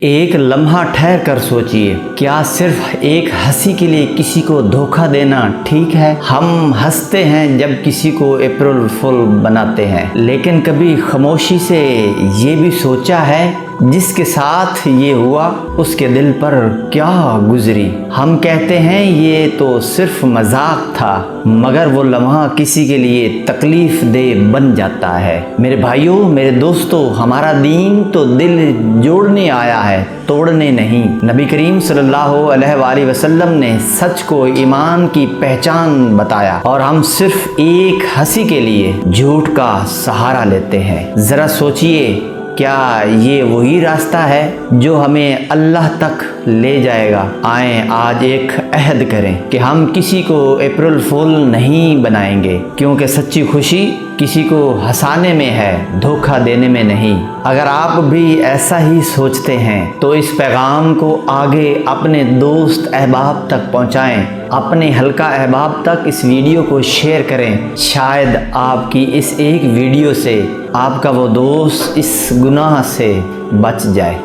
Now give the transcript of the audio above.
ایک لمحہ ٹھہر کر سوچئے، کیا صرف ایک ہنسی کے لیے کسی کو دھوکہ دینا ٹھیک ہے؟ ہم ہنستے ہیں جب کسی کو اپریل فول بناتے ہیں، لیکن کبھی خاموشی سے یہ بھی سوچا ہے جس کے ساتھ یہ ہوا اس کے دل پر کیا گزری؟ ہم کہتے ہیں یہ تو صرف مذاق تھا، مگر وہ لمحہ کسی کے لیے تکلیف دہ بن جاتا ہے۔ میرے بھائیوں، میرے دوستو، ہمارا دین تو دل جوڑنے آیا ہے، توڑنے نہیں۔ نبی کریم صلی اللہ علیہ وآلہ وسلم نے سچ کو ایمان کی پہچان بتایا، اور ہم صرف ایک ہنسی کے لیے جھوٹ کا سہارا لیتے ہیں۔ ذرا سوچئے، کیا یہ وہی راستہ ہے جو ہمیں اللہ تک لے جائے گا؟ آئیں آج ایک عہد کریں کہ ہم کسی کو اپریل فول نہیں بنائیں گے، کیونکہ سچی خوشی کسی کو ہنسانے میں ہے، دھوکہ دینے میں نہیں۔ اگر آپ بھی ایسا ہی سوچتے ہیں تو اس پیغام کو آگے اپنے دوست احباب تک پہنچائیں، اپنے حلقہ احباب تک اس ویڈیو کو شیئر کریں۔ شاید آپ کی اس ایک ویڈیو سے آپ کا وہ دوست اس گناہ سے بچ جائے۔